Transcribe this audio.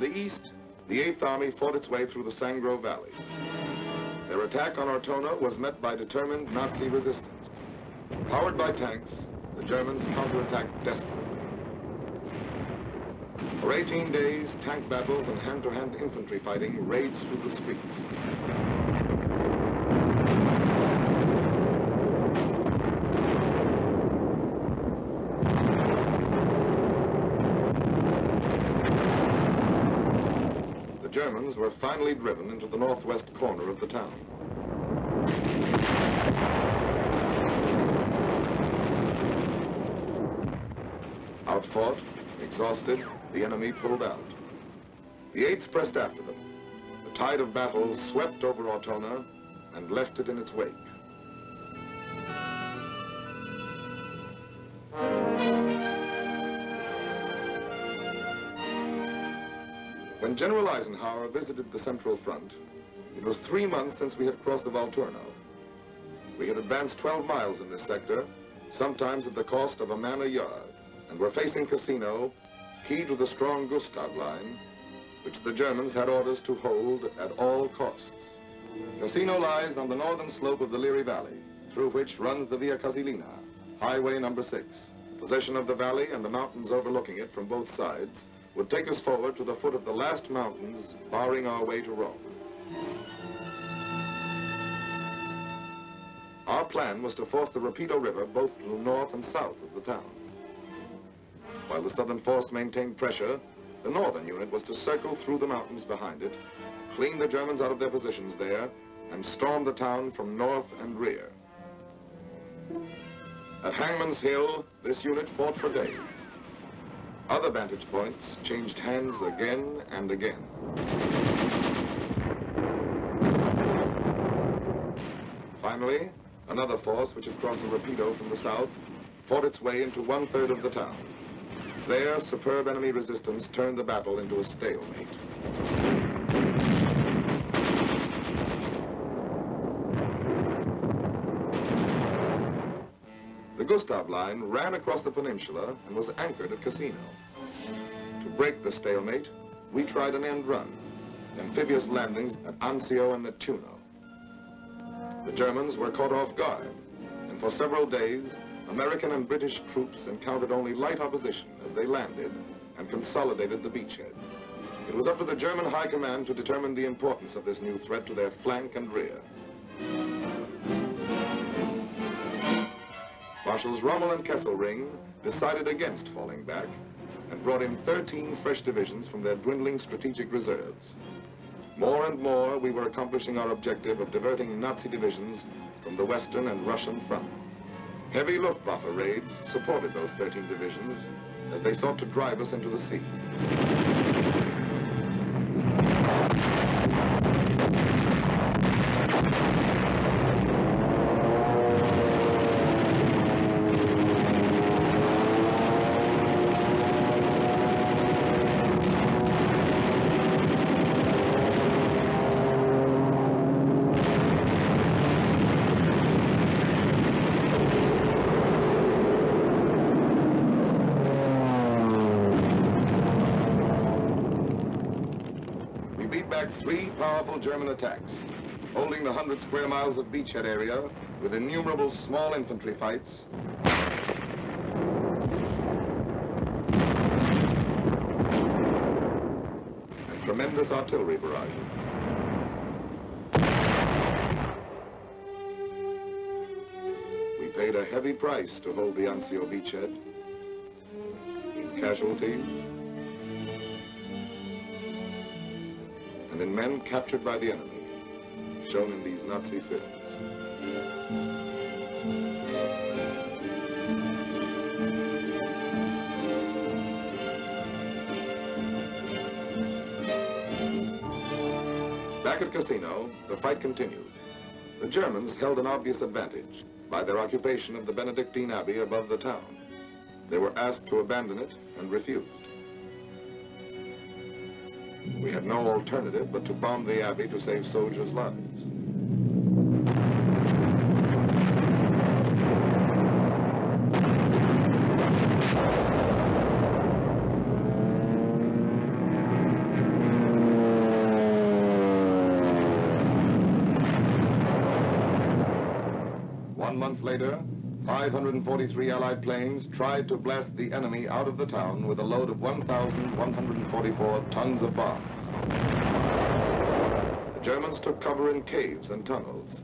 the east, the 8th Army fought its way through the Sangro Valley. Their attack on Ortona was met by determined Nazi resistance. Powered by tanks, the Germans counterattacked desperately. For 18 days, tank battles and hand-to-hand infantry fighting raged through the streets. The Germans were finally driven into the northwest corner of the town. Outfought, exhausted, the enemy pulled out. The 8th pressed after them. The tide of battle swept over Ortona and left it in its wake. When General Eisenhower visited the Central Front, it was 3 months since we had crossed the Volturno. We had advanced 12 miles in this sector, sometimes at the cost of a man a yard, and were facing Cassino, key to the strong Gustav line, which the Germans had orders to hold at all costs. Cassino lies on the northern slope of the Liri Valley, through which runs the Via Casilina, Highway number 6. Possession of the valley and the mountains overlooking it from both sides would take us forward to the foot of the last mountains, barring our way to Rome. Our plan was to force the Rapido River both to the north and south of the town. While the southern force maintained pressure, the northern unit was to circle through the mountains behind it, clean the Germans out of their positions there, and storm the town from north and rear. At Hangman's Hill, this unit fought for days. Other vantage points changed hands again and again. Finally, another force which had crossed the Rapido from the south fought its way into 1/3 of the town. There, superb enemy resistance turned the battle into a stalemate. The Gustav line ran across the peninsula and was anchored at Cassino. To break the stalemate, we tried an end run, amphibious landings at Anzio and Nettuno. The Germans were caught off guard, and for several days, American and British troops encountered only light opposition as they landed and consolidated the beachhead. It was up to the German High Command to determine the importance of this new threat to their flank and rear. Marshals Rommel and Kesselring decided against falling back and brought in 13 fresh divisions from their dwindling strategic reserves. More and more, we were accomplishing our objective of diverting Nazi divisions from the Western and Russian front. Heavy Luftwaffe raids supported those 13 divisions as they sought to drive us into the sea. Three powerful German attacks, holding the 100 square miles of beachhead area with innumerable small infantry fights, and tremendous artillery barrages. We paid a heavy price to hold the Anzio beachhead in casualties, and in men captured by the enemy, shown in these Nazi films. Back at Cassino, the fight continued. The Germans held an obvious advantage by their occupation of the Benedictine Abbey above the town. They were asked to abandon it and refused. We had no alternative but to bomb the abbey to save soldiers' lives. 1 month later, 543 Allied planes tried to blast the enemy out of the town with a load of 1,144 tons of bombs. The Germans took cover in caves and tunnels.